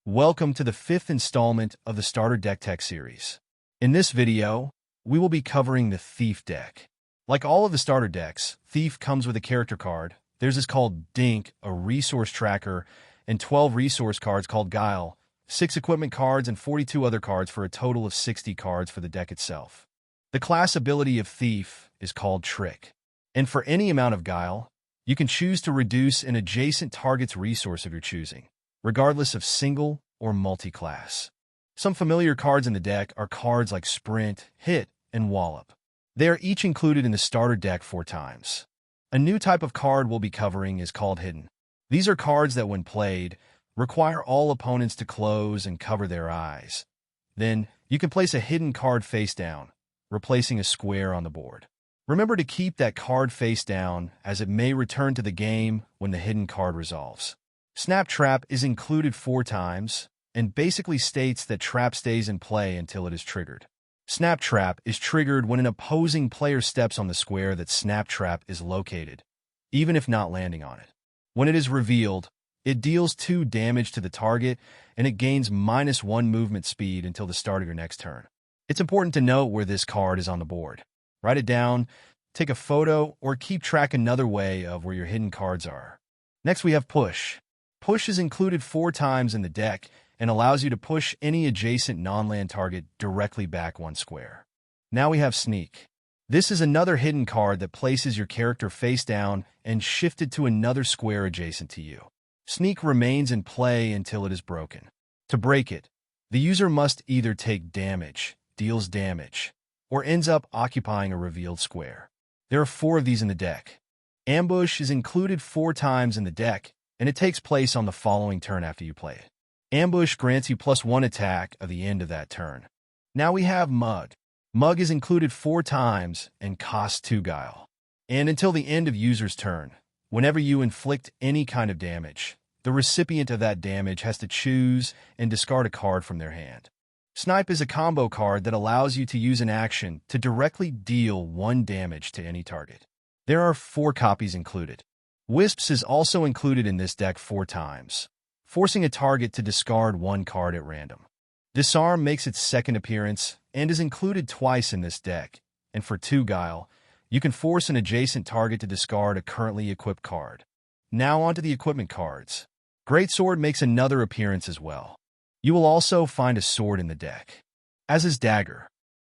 Welcome to the fifth installment of the Starter Deck Tech series. In this video, we will be covering the Thief deck. Like all of the starter decks, Thief comes with a character card. Theirs is called Dink, a resource tracker, and 12 resource cards called Guile, 6 equipment cards, and 42 other cards for a total of 60 cards for the deck itself. The class ability of Thief is called Trick, and for any amount of Guile, you can choose to reduce an adjacent target's resource of your choosing, regardless of single or multi-class. Some familiar cards in the deck are cards like Sprint, Hit, and Wallop. They are each included in the starter deck 4 times. A new type of card we'll be covering is called Hidden. These are cards that, when played, require all opponents to close and cover their eyes. Then, you can place a hidden card face down, replacing a square on the board. Remember to keep that card face down, as it may return to the game when the hidden card resolves. Snap Trap is included 4 times, and basically states that trap stays in play until it is triggered. Snap Trap is triggered when an opposing player steps on the square that Snap Trap is located, even if not landing on it. When it is revealed, it deals 2 damage to the target, and it gains -1 movement speed until the start of your next turn. It's important to note where this card is on the board. Write it down, take a photo, or keep track another way of where your hidden cards are. Next, we have Push. Push is included 4 times in the deck and allows you to push any adjacent non-land target directly back 1 square. Now we have Sneak. This is another hidden card that places your character face down and shifted to another square adjacent to you. Sneak remains in play until it is broken. To break it, the user must either take damage, deals damage, or ends up occupying a revealed square. There are 4 of these in the deck. Ambush is included 4 times in the deck, and it takes place on the following turn after you play it. Ambush grants you +1 attack at the end of that turn. Now we have Mug. Mug is included 4 times and costs 2 Guile. And until the end of user's turn, whenever you inflict any kind of damage, the recipient of that damage has to choose and discard a card from their hand. Snipe is a combo card that allows you to use an action to directly deal 1 damage to any target. There are 4 copies included. Wisps is also included in this deck 4 times, forcing a target to discard 1 card at random. Disarm makes its 2nd appearance and is included twice in this deck, and for 2 Guile, you can force an adjacent target to discard a currently equipped card. Now onto the equipment cards. Greatsword makes another appearance as well. You will also find a sword in the deck, as is Dagger.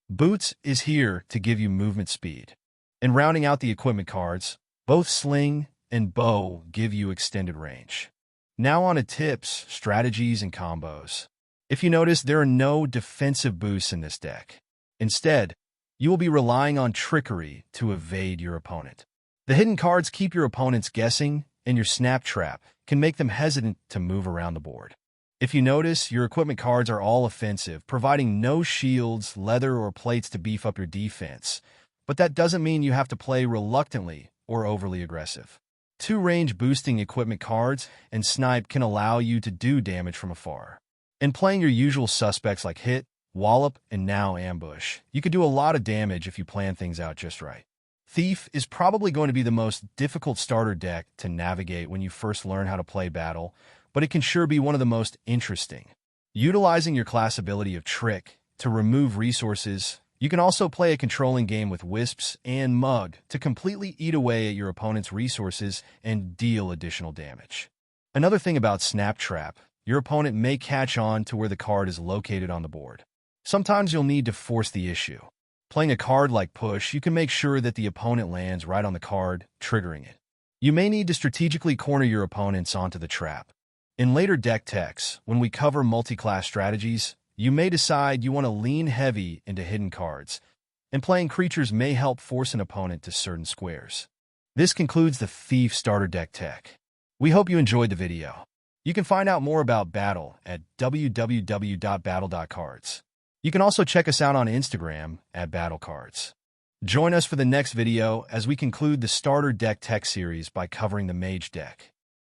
Boots is here to give you movement speed. And rounding out the equipment cards, both Sling and Bow give you extended range. Now on to tips, strategies, and combos. If you notice, there are no defensive boosts in this deck. Instead, you will be relying on trickery to evade your opponent. The hidden cards keep your opponents guessing, and your Snap Trap can make them hesitant to move around the board. If you notice, your equipment cards are all offensive, providing no shields, leather, or plates to beef up your defense. But that doesn't mean you have to play reluctantly or overly aggressive. 2 range boosting equipment cards and Snipe can allow you to do damage from afar. And playing your usual suspects like Hit, Wallop, and now Ambush, you could do a lot of damage if you plan things out just right. Thief is probably going to be the most difficult starter deck to navigate when you first learn how to play Battle, but it can sure be one of the most interesting. Utilizing your class ability of Trick to remove resources, you can also play a controlling game with Wisps and Mug to completely eat away at your opponent's resources and deal additional damage. Another thing about Snap Trap, your opponent may catch on to where the card is located on the board. Sometimes you'll need to force the issue. Playing a card like Push, you can make sure that the opponent lands right on the card, triggering it. You may need to strategically corner your opponents onto the trap. In later deck techs, when we cover multi-class strategies, you may decide you want to lean heavy into hidden cards, and playing creatures may help force an opponent to certain squares. This concludes the Thief Starter Deck Tech. We hope you enjoyed the video. You can find out more about BATL at www.battle.cards. You can also check us out on Instagram at BattleCards. Join us for the next video as we conclude the Starter Deck Tech series by covering the Mage deck.